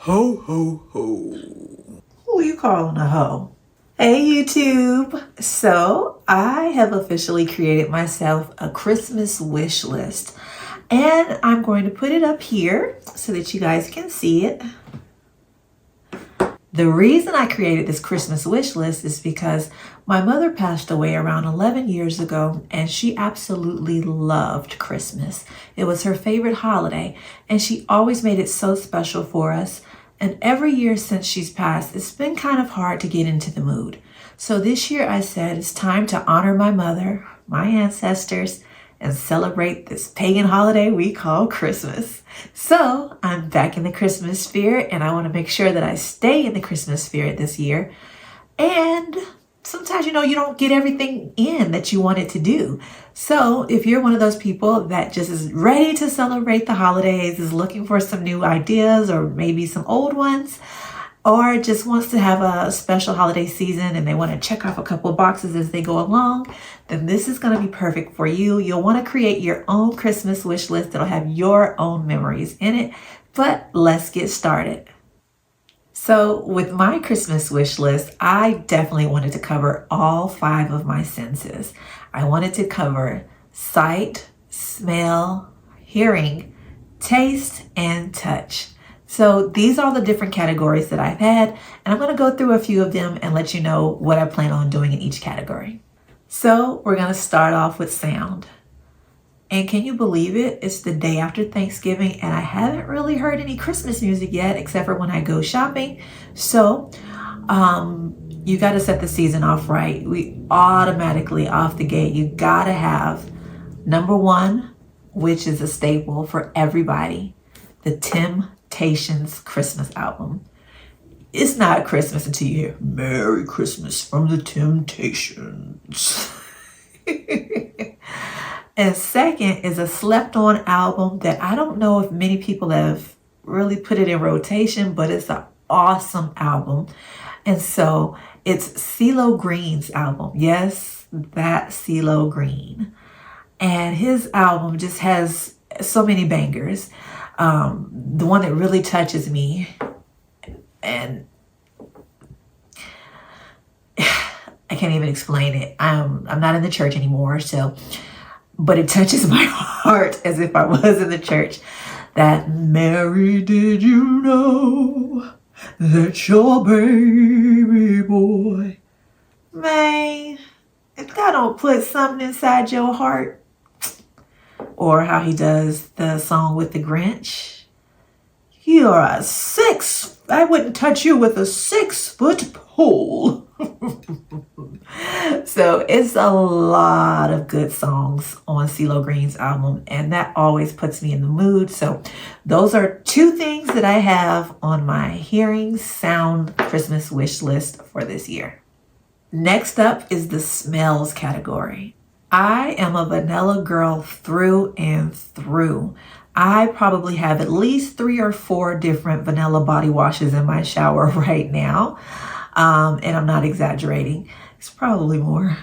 Ho, ho, ho. Who you calling a hoe? Hey YouTube! So I have officially created myself a Christmas wish list, and I'm going to put it up here so that you guys can see it. The reason I created this Christmas wish list is because my mother passed away around 11 years ago, and she absolutely loved Christmas. It was her favorite holiday, and she always made it so special for us. And every year since she's passed, it's been kind of hard to get into the mood. So this year I said it's time to honor my mother, my ancestors, and celebrate this pagan holiday we call Christmas. So I'm back in the Christmas spirit, and I want to make sure that I stay in the Christmas spirit this year. And sometimes, you don't get everything in that you wanted to do. So if you're one of those people that just is ready to celebrate the holidays, is looking for some new ideas or maybe some old ones, or just wants to have a special holiday season and they want to check off a couple of boxes as they go along, then this is going to be perfect for you. You'll want to create your own Christmas wish list that'll have your own memories in it. But let's get started. So with my Christmas wish list, I definitely wanted to cover all 5 of my senses. I wanted to cover sight, smell, hearing, taste, and touch. So these are the different categories that I've had, and I'm going to go through a few of them and let you know what I plan on doing in each category. So we're going to start off with sound. And can you believe it? It's the day after Thanksgiving, and I haven't really heard any Christmas music yet, except for when I go shopping. So you got to set the season off right. We automatically off the gate, you got to have number 1, which is a staple for everybody, the Temptations Christmas album. It's not Christmas until you hear Merry Christmas from the Temptations. And second is a slept on album that I don't know if many people have really put it in rotation, but it's an awesome album. And so it's CeeLo Green's album. Yes, that CeeLo Green. And his album just has so many bangers. The one that really touches me, and I can't even explain it. I'm not in the church anymore, but it touches my heart as if I was in the church. That Mary, did you know that your baby boy, man, if God don't put something inside your heart. Or how he does the song with the Grinch. You're I wouldn't touch you with a 6-foot pole. So it's a lot of good songs on CeeLo Green's album, and that always puts me in the mood. So those are 2 things that I have on my hearing sound Christmas wish list for this year. Next up is the smells category. I am a vanilla girl through and through. I probably have at least 3 or 4 different vanilla body washes in my shower right now. And I'm not exaggerating. It's probably more.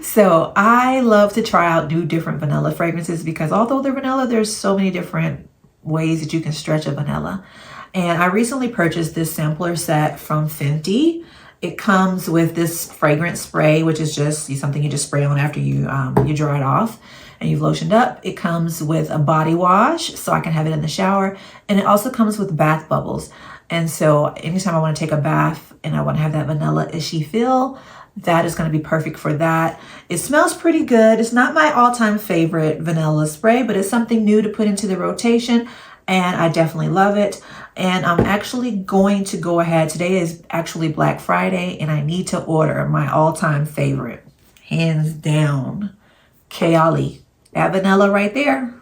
So I love to try out new different vanilla fragrances because although they're vanilla, there's so many different ways that you can stretch a vanilla. And I recently purchased this sampler set from Fenty. It comes with this fragrance spray, which is just something you just spray on after you dry it off and you've lotioned up. It comes with a body wash, so I can have it in the shower. And it also comes with bath bubbles. And so anytime I want to take a bath and I want to have that vanilla ishy feel, that is going to be perfect for that. It smells pretty good. It's not my all-time favorite vanilla spray, but it's something new to put into the rotation. And I definitely love it. And I'm actually going to go ahead. Today is actually Black Friday, and I need to order my all-time favorite, hands down, Kayali. That vanilla right there,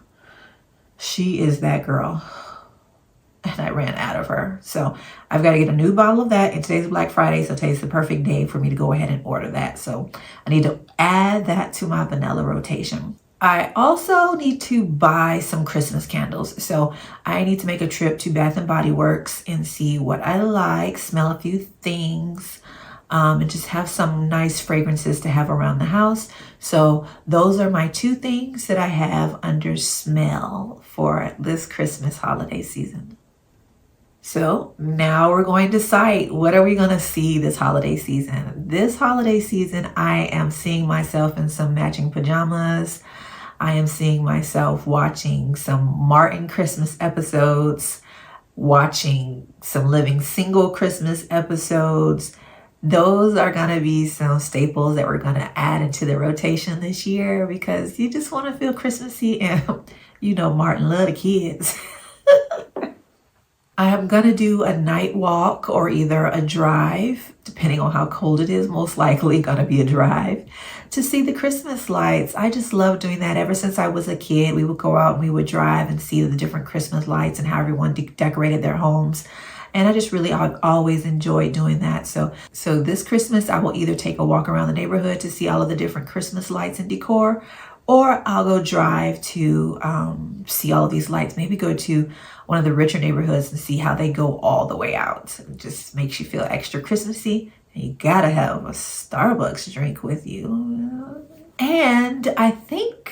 she is that girl. And I ran out of her. So I've got to get a new bottle of that. And today's Black Friday, so today's the perfect day for me to go ahead and order that. So I need to add that to my vanilla rotation. I also need to buy some Christmas candles. So I need to make a trip to Bath and Body Works and see what I like, smell a few things, and just have some nice fragrances to have around the house. So those are my 2 things that I have under smell for this Christmas holiday season. So now we're going to decide, what are we going to see this holiday season? This holiday season, I am seeing myself in some matching pajamas. I am seeing myself watching some Martin Christmas episodes, watching some Living Single Christmas episodes. Those are going to be some staples that we're going to add into the rotation this year, because you just want to feel Christmassy, and Martin love the kids. I am going to do a night walk or either a drive, depending on how cold it is, most likely going to be a drive, to see the Christmas lights. I just love doing that. Ever since I was a kid, we would go out and we would drive and see the different Christmas lights and how everyone decorated their homes. And I've always enjoyed doing that. So this Christmas, I will either take a walk around the neighborhood to see all of the different Christmas lights and decor, or I'll go drive to see all of these lights. Maybe go to one of the richer neighborhoods and see how they go all the way out. It just makes you feel extra Christmassy. And you gotta have a Starbucks drink with you. And I think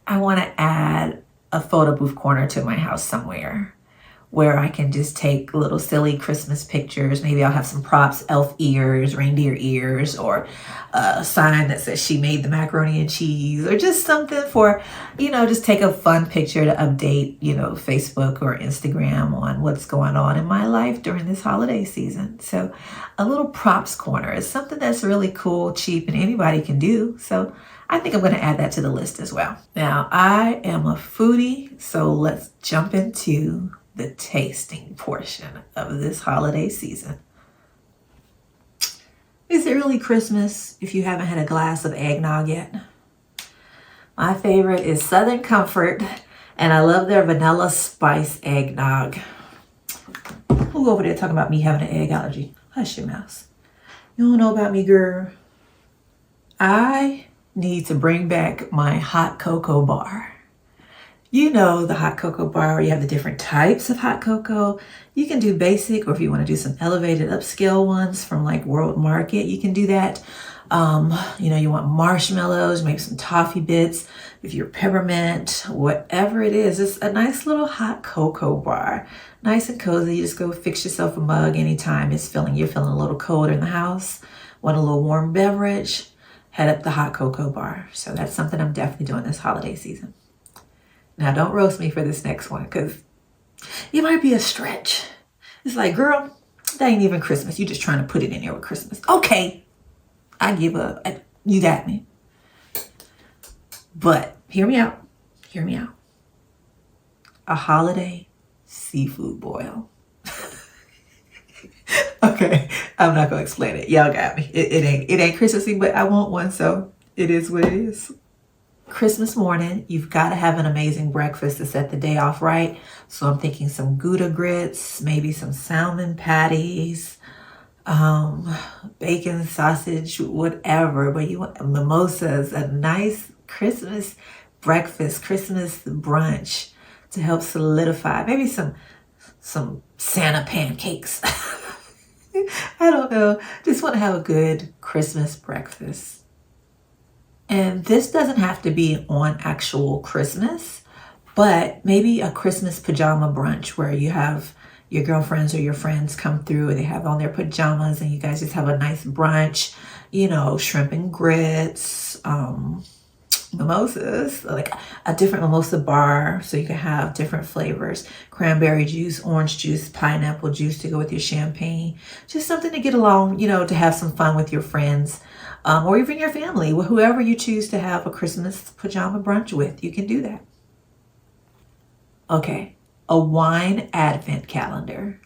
I want to add a photo booth corner to my house somewhere, where I can just take little silly Christmas pictures. Maybe I'll have some props, elf ears, reindeer ears, or a sign that says she made the macaroni and cheese, or just something for, just take a fun picture to update, Facebook or Instagram on what's going on in my life during this holiday season. So a little props corner is something that's really cool, cheap, and anybody can do. So I think I'm going to add that to the list as well. Now, I am a foodie, so let's jump into the tasting portion of this holiday season. Is it really Christmas if you haven't had a glass of eggnog yet? My favorite is Southern Comfort, and I love their vanilla spice eggnog. Who over there talking about me having an egg allergy? Hush your mouth. You don't know about me, girl. I need to bring back my hot cocoa bar. The hot cocoa bar where you have the different types of hot cocoa. You can do basic, or if you want to do some elevated upscale ones from like World Market, you can do that. You want marshmallows, maybe some toffee bits, if you're peppermint, whatever it is. It's a nice little hot cocoa bar. Nice and cozy. You just go fix yourself a mug anytime you're feeling a little colder in the house, want a little warm beverage, head up the hot cocoa bar. So that's something I'm definitely doing this holiday season. Now, don't roast me for this next one, because it might be a stretch. It's like, girl, that ain't even Christmas. You just trying to put it in there with Christmas. Okay, I give up. You got me. But hear me out. Hear me out. A holiday seafood boil. Okay, I'm not going to explain it. Y'all got me. It ain't Christmassy, but I want one, so it is what it is. Christmas morning, you've got to have an amazing breakfast to set the day off right. So I'm thinking some Gouda grits, maybe some salmon patties, bacon, sausage, whatever. But you want mimosas, a nice Christmas breakfast, Christmas brunch to help solidify. Maybe some Santa pancakes. I don't know. Just want to have a good Christmas breakfast. And this doesn't have to be on actual Christmas, but maybe a Christmas pajama brunch where you have your girlfriends or your friends come through and they have on their pajamas and you guys just have a nice brunch, shrimp and grits, mimosas, like a different mimosa bar so you can have different flavors, cranberry juice, orange juice, pineapple juice to go with your champagne, just something to get along, to have some fun with your friends. Or even your family, whoever you choose to have a Christmas pajama brunch with, you can do that. Okay, a wine advent calendar.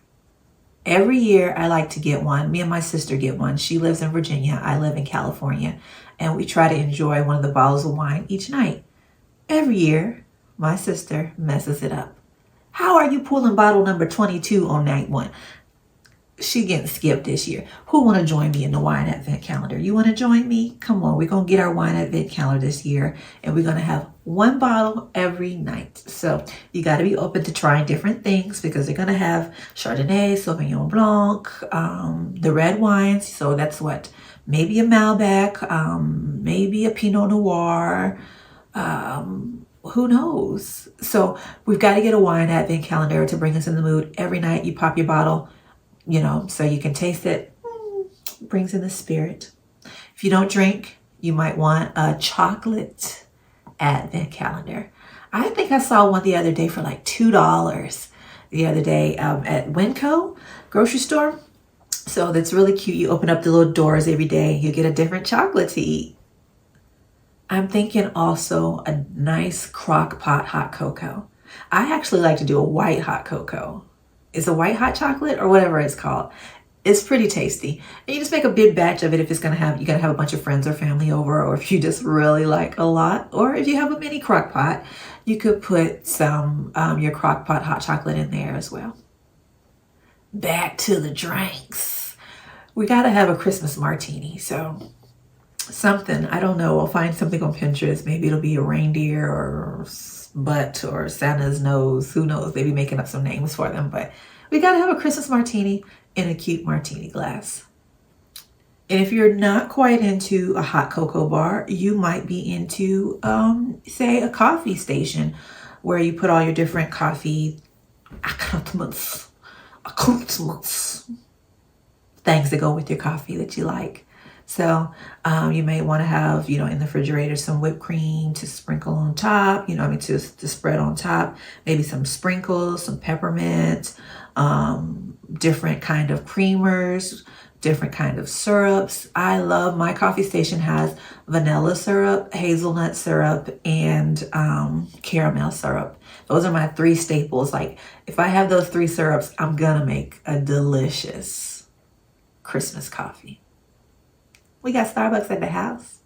Every year I like to get one. Me and my sister get one. She lives in Virginia. I live in California. And we try to enjoy one of the bottles of wine each night. Every year, my sister messes it up. How are you pulling bottle number 22 on night one? She getting skipped this year. Who want to join me in the wine advent calendar? You want to join me? Come on, we're going to get our wine advent calendar this year, and we're going to have one bottle every night. So you got to be open to trying different things, because they're going to have Chardonnay, Sauvignon Blanc, the red wines. So that's what, maybe a Malbec, maybe a Pinot Noir, who knows? So we've got to get a wine advent calendar to bring us in the mood. Every night you pop your bottle, so you can taste it. Brings in the spirit. If you don't drink, you might want a chocolate advent calendar. I think I saw one the other day for like $2 the other day at Winco grocery store. So that's really cute. You open up the little doors every day. You get a different chocolate to eat. I'm thinking also a nice crock pot hot cocoa. I actually like to do a white hot cocoa. It's a white hot chocolate or whatever it's called. It's pretty tasty. And you just make a big batch of it if it's you gotta have a bunch of friends or family over, or if you just really like a lot, or if you have a mini crock pot, you could put some your crock pot hot chocolate in there as well. Back to the drinks. We gotta have a Christmas martini. So something, I don't know, I'll find something on Pinterest. Maybe it'll be a reindeer or butt or Santa's nose. Who knows? They be making up some names for them, but we gotta have a Christmas martini in a cute martini glass. And if you're not quite into a hot cocoa bar, you might be into, say, a coffee station where you put all your different coffee accoutrements, things that go with your coffee that you like. So you may want to have, in the refrigerator, some whipped cream to sprinkle on top, to spread on top, maybe some sprinkles, some peppermint, different kind of creamers, different kind of syrups. I love, my coffee station has vanilla syrup, hazelnut syrup, and caramel syrup. Those are my 3 staples. Like if I have those 3 syrups, I'm gonna make a delicious Christmas coffee. We got Starbucks at the house.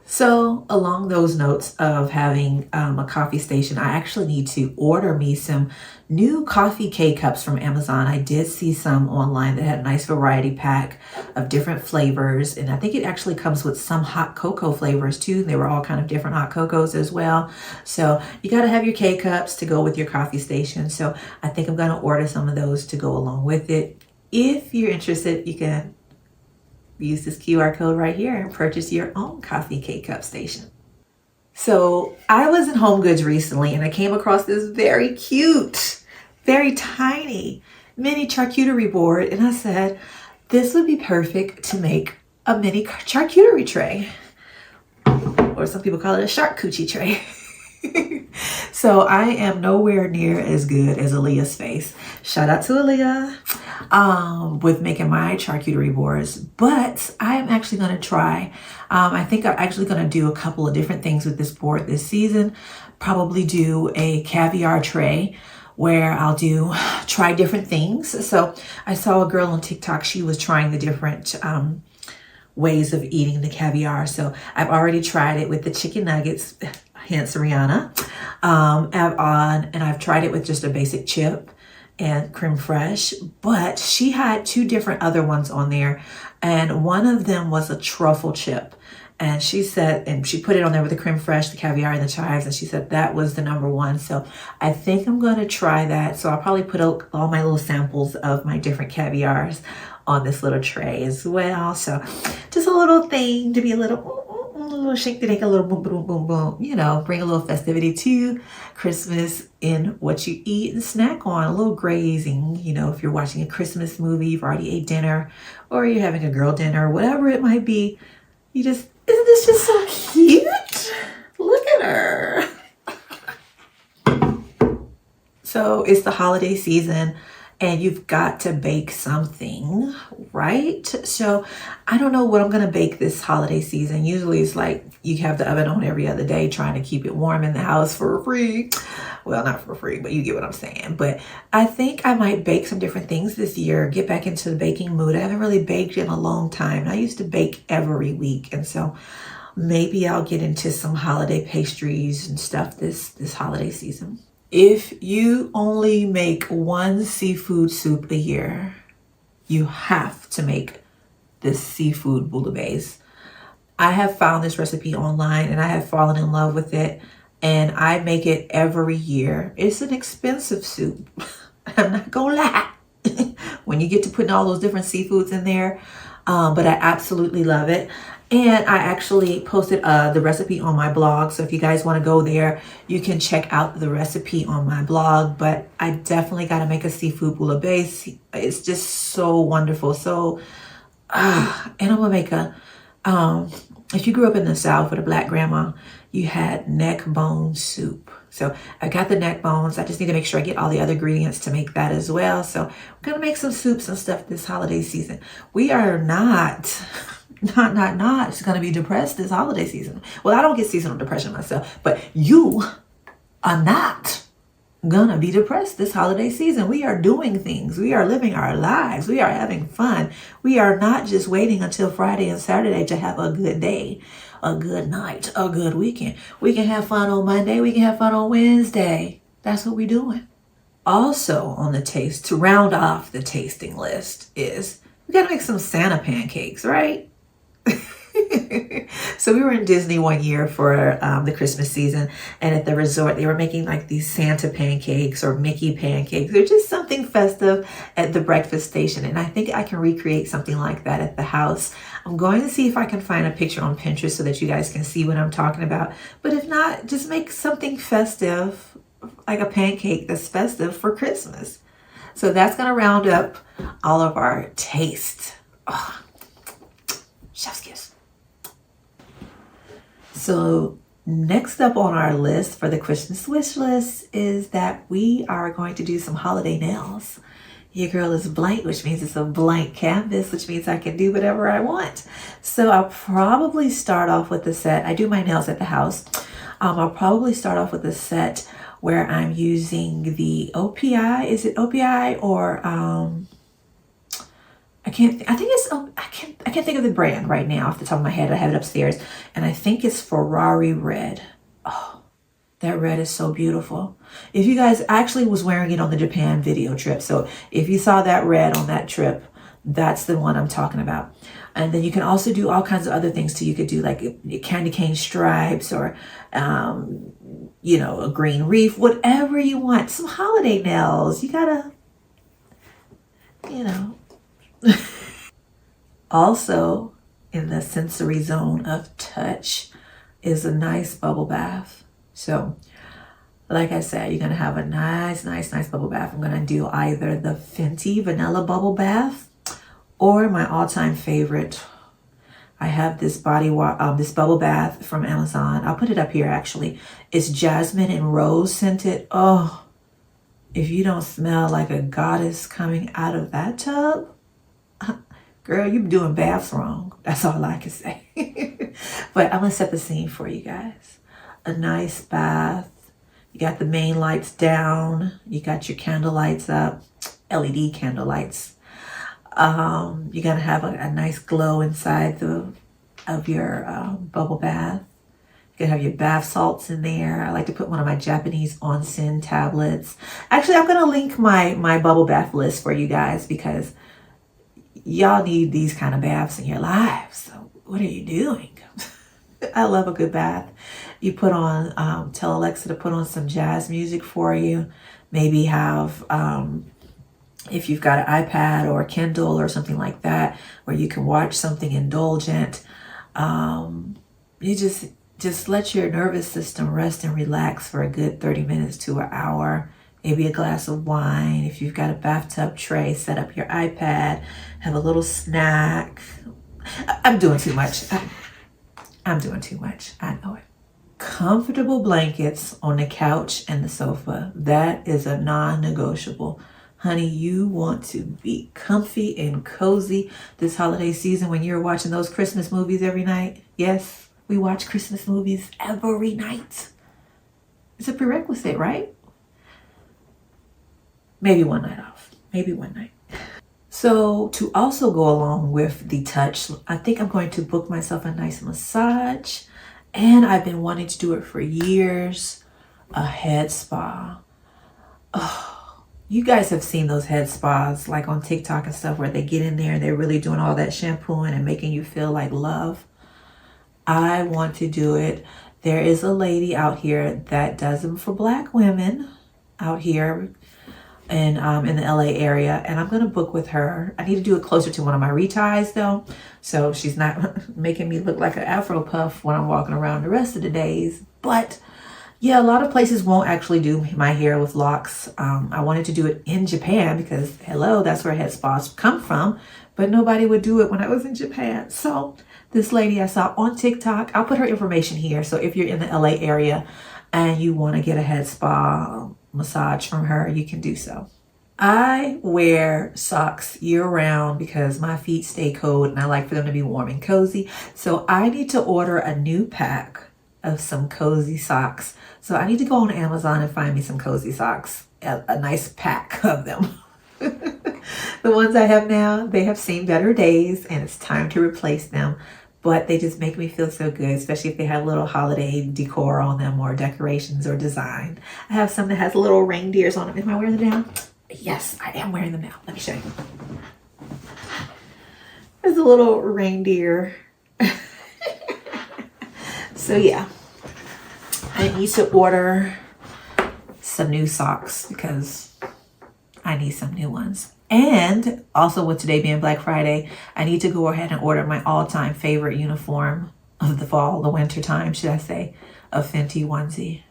So along those notes of having a coffee station, I actually need to order me some new coffee K-cups from Amazon. I did see some online that had a nice variety pack of different flavors. And I think it actually comes with some hot cocoa flavors too. They were all kind of different hot cocos as well. So you got to have your K-cups to go with your coffee station. So I think I'm going to order some of those to go along with it. If you're interested, you can use this QR code right here and purchase your own coffee K-cup station. So I was in Home Goods recently and I came across this very cute, very tiny mini charcuterie board. And I said, this would be perfect to make a mini charcuterie tray. Or some people call it a shark coochie tray. So I am nowhere near as good as Aaliyah's face. Shout out to Aaliyah with making my charcuterie boards. But I am actually going to try. I think I'm actually going to do a couple of different things with this board this season. Probably do a caviar tray where I'll try different things. So I saw a girl on TikTok. She was trying the different ways of eating the caviar. So I've already tried it with the chicken nuggets, hence Rihanna, and I've tried it with just a basic chip and creme fraiche, but she had 2 different other ones on there, and one of them was a truffle chip. And she said, and she put it on there with the creme fraiche, the caviar, and the chives, and she said that was the #1. So I think I'm going to try that. So I'll probably put all my little samples of my different caviars on this little tray as well. So just a little thing to be a little shake to take a little boom, boom, boom, boom, bring a little festivity to Christmas in what you eat and snack on, a little grazing, if you're watching a Christmas movie, you've already ate dinner, or you're having a girl dinner, whatever it might be, isn't this just so cute? Look at her. So it's the holiday season and you've got to bake something, right? So I don't know what I'm going to bake this holiday season. Usually it's like you have the oven on every other day trying to keep it warm in the house for free. Well, not for free, but you get what I'm saying. But I think I might bake some different things this year, get back into the baking mood. I haven't really baked in a long time. I used to bake every week. And so maybe I'll get into some holiday pastries and stuff this holiday season. If you only make one seafood soup a year, you have to make this seafood bouillabaisse. I have found this recipe online and I have fallen in love with it, and I make it every year. It's an expensive soup. I'm not gonna lie. When you get to putting all those different seafoods in there, but I absolutely love it. And I actually posted the recipe on my blog. So if you guys want to go there, you can check out the recipe on my blog. But I definitely got to make a seafood bouillabaisse. It's just so wonderful. So, and I'm going to make a, if you grew up in the South with a Black grandma, you had neck bone soup. So I got the neck bones. I just need to make sure I get all the other ingredients to make that as well. So we're going to make some soups and stuff this holiday season. We are not it's going to be depressed this holiday season. Well, I don't get seasonal depression myself, but you are not gonna be depressed this holiday season. We are doing things. We are living our lives. We are having fun. We are not just waiting until Friday and Saturday to have a good day, a good night, a good weekend. We can have fun on Monday. We can have fun on Wednesday. That's what we're doing. Also on the taste, to round off the tasting list, is we gotta make some Santa pancakes, right? So we were in Disney one year for the Christmas season, and at the resort they were making like these Santa pancakes or Mickey pancakes. They're just something festive at the breakfast station, and I think I can recreate something like that at the house. I'm going to see if I can find a picture on Pinterest so that you guys can see what I'm talking about. But if not, just make something festive, like a pancake that's festive for Christmas. So that's going to round up all of our taste. Oh, chef's kiss. So next up on our list for the Christmas wish list is that we are going to do some holiday nails. Your girl is blank, which means it's a blank canvas, which means I can do whatever I want. So I'll probably start off with the set. I do my nails at the house. I'll probably start off with a set where I'm using the OPI. Is it OPI or I can't think of the brand right now off the top of my head. I have it upstairs, and I think it's Ferrari red. Oh, that red is so beautiful. If you guys, I actually was wearing it on the Japan video trip. So if you saw that red on that trip, that's the one I'm talking about. And then you can also do all kinds of other things too. You could do like candy cane stripes or, a green reef, whatever you want. Some holiday nails. You gotta, Also, in the sensory zone of touch is a nice bubble bath. So, like I said, you're going to have a nice bubble bath. I'm going to do either the Fenty Vanilla Bubble Bath or my all-time favorite. I have this this bubble bath from Amazon. I'll put it up here actually. It's jasmine and rose scented. Oh, if you don't smell like a goddess coming out of that tub, girl, you're doing baths wrong. That's all I can say. But I'm going to set the scene for you guys. A nice bath. You got the main lights down. You got your candle lights up. LED candle lights. You're going to have a nice glow inside of your bubble bath. You can have your bath salts in there. I like to put one of my Japanese onsen tablets. Actually, I'm going to link my bubble bath list for you guys because y'all need these kind of baths in your lives. So what are you doing? I love a good bath. You put on, tell Alexa to put on some jazz music for you. Maybe have, if you've got an iPad or a Kindle or something like that, where you can watch something indulgent. You just let your nervous system rest and relax for a good 30 minutes to an hour. Maybe a glass of wine. If you've got a bathtub tray, set up your iPad, have a little snack. I'm doing too much. I'm doing too much. I know it. Comfortable blankets on the couch and the sofa. That is a non-negotiable. Honey, you want to be comfy and cozy this holiday season when you're watching those Christmas movies every night. Yes, we watch Christmas movies every night. It's a prerequisite, right? Maybe one night off. Maybe one night. So to also go along with the touch, I think I'm going to book myself a nice massage. And I've been wanting to do it for years. A head spa. Oh, you guys have seen those head spas like on TikTok and stuff where they get in there and they're really doing all that shampooing and making you feel like love. I want to do it. There is a lady out here that does them for Black women out here. in the LA area, and I'm gonna book with her. I need to do it closer to one of my reties though, so she's not making me look like an Afro puff when I'm walking around the rest of the days. But yeah, a lot of places won't actually do my hair with locks. I wanted to do it in Japan because hello, that's where head spas come from, but nobody would do it when I was in Japan. So this lady I saw on TikTok, I'll put her information here. So if you're in the LA area and you want to get a head spa massage from her, you can do so. I wear socks year round because my feet stay cold and I like for them to be warm and cozy. So I need to order a new pack of some cozy socks. So I need to go on Amazon and find me some cozy socks, a nice pack of them. The ones I have now, they have seen better days and it's time to replace them. But they just make me feel so good, especially if they have little holiday decor on them or decorations or design. I have some that has little reindeers on them. Am I wearing them now? Yes, I am wearing them now. Let me show you. There's a little reindeer. So yeah, I need to order some new socks because I need some new ones. And also with today being Black Friday, I need to go ahead and order my all-time favorite uniform of the fall, the winter time, should I say, a Fenty onesie.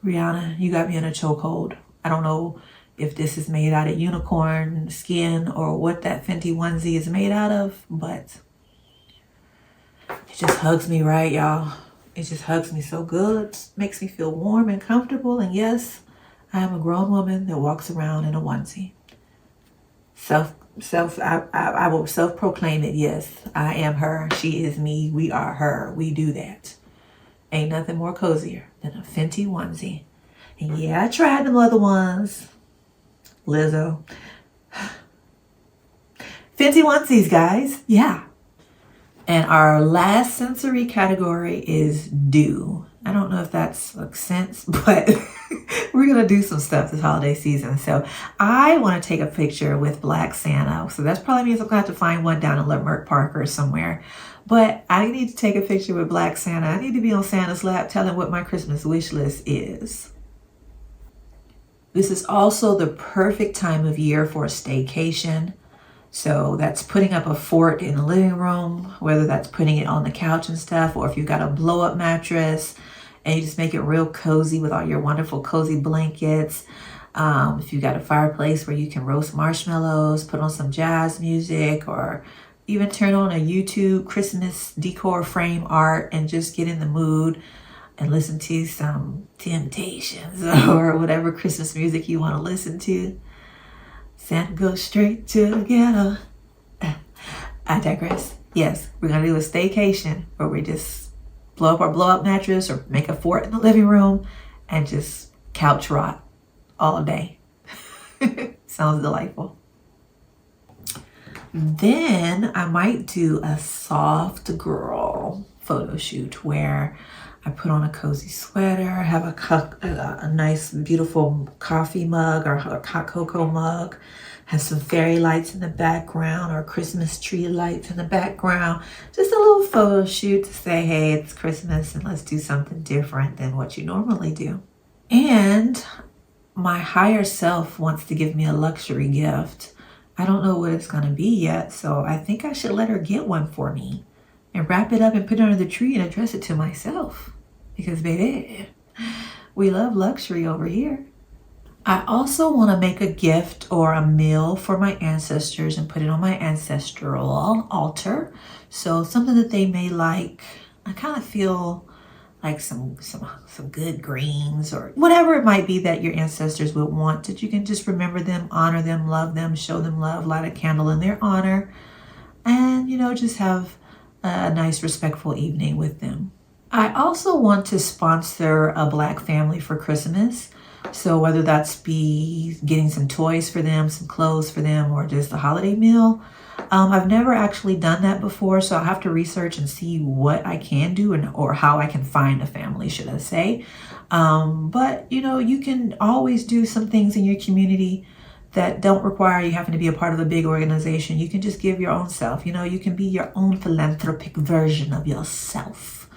Rihanna, you got me in a chokehold. I don't know if this is made out of unicorn skin or what that Fenty onesie is made out of, but it just hugs me right, y'all. It just hugs me so good. Makes me feel warm and comfortable. And yes, I am a grown woman that walks around in a onesie. I will self-proclaim it. Yes, I am her. She is me. We are her. We do that. Ain't nothing more cozier than a Fenty onesie. And yeah, I tried them other ones. Lizzo. Fenty onesies, guys. Yeah. And our last sensory category is do. I don't know if that's makes sense, but we're going to do some stuff this holiday season. So I want to take a picture with Black Santa. So that's probably means I'm going to have to find one down in Leimert Park or somewhere. But I need to take a picture with Black Santa. I need to be on Santa's lap telling what my Christmas wish list is. This is also the perfect time of year for a staycation. So that's putting up a fort in the living room, whether that's putting it on the couch and stuff, or if you've got a blow-up mattress and you just make it real cozy with all your wonderful cozy blankets. If you've got a fireplace where you can roast marshmallows, put on some jazz music, or even turn on a YouTube Christmas decor frame art and just get in the mood and listen to some Temptations or whatever Christmas music you want to listen to. Santa goes straight to the ghetto. I digress. Yes, we're going to do a staycation where we just blow up our blow-up mattress or make a fort in the living room and just couch rot all day. Sounds delightful. Then I might do a soft girl photo shoot where I put on a cozy sweater, have a nice, beautiful coffee mug or a hot cocoa mug, have some fairy lights in the background or Christmas tree lights in the background. Just a little photo shoot to say, hey, it's Christmas and let's do something different than what you normally do. And my higher self wants to give me a luxury gift. I don't know what it's going to be yet, so I think I should let her get one for me and wrap it up and put it under the tree and address it to myself. Because baby, we love luxury over here. I also want to make a gift or a meal for my ancestors and put it on my ancestral altar. So something that they may like. I kind of feel like some good greens or whatever it might be that your ancestors would want, that you can just remember them, honor them, love them, show them love, light a candle in their honor, and just have a nice respectful evening with them. I also want to sponsor a Black family for Christmas. So whether that's be getting some toys for them, some clothes for them, or just a holiday meal. I've never actually done that before, so I'll have to research and see what I can do or how I can find a family, should I say. But you can always do some things in your community that don't require you having to be a part of a big organization. You can just give your own self. You can be your own philanthropic version of yourself.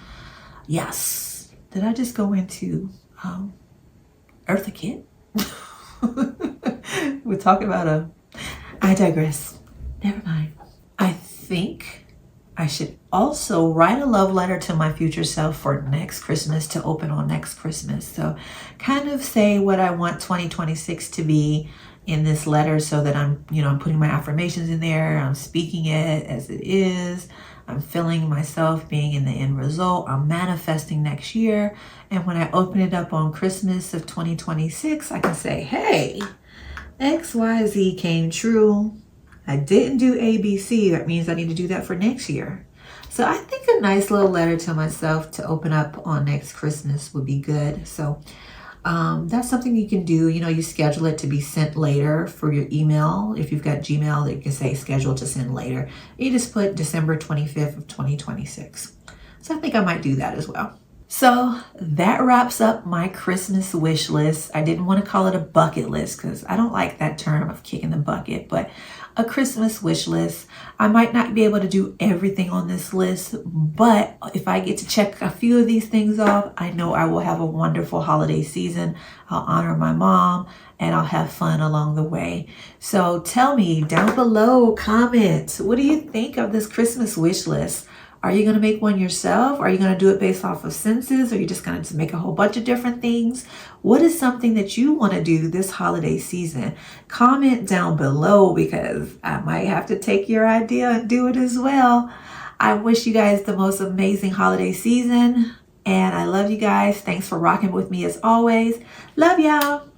Yes. Did I just go into Eartha Kitt? We're talking about I digress. Never mind. I think I should also write a love letter to my future self for next Christmas to open on next Christmas. So kind of say what I want 2026 to be in this letter so that I'm putting my affirmations in there. I'm speaking it as it is. I'm feeling myself being in the end result. I'm manifesting next year. And when I open it up on Christmas of 2026, I can say, hey, XYZ came true. I didn't do ABC. That means I need to do that for next year. So I think a nice little letter to myself to open up on next Christmas would be good. So that's something you can do. You schedule it to be sent later for your email. If you've got Gmail, you can say schedule to send later. You just put December 25th of 2026. So I think I might do that as well. So that wraps up my Christmas wish list. I didn't want to call it a bucket list because I don't like that term of kicking the bucket, but a Christmas wish list. I might not be able to do everything on this list, but if I get to check a few of these things off, I know I will have a wonderful holiday season. I'll honor my mom and I'll have fun along the way. So tell me down below, comment, what do you think of this Christmas wish list? Are you going to make one yourself? Are you going to do it based off of senses? Or are you just going to make a whole bunch of different things? What is something that you want to do this holiday season? Comment down below because I might have to take your idea and do it as well. I wish you guys the most amazing holiday season. And I love you guys. Thanks for rocking with me as always. Love y'all.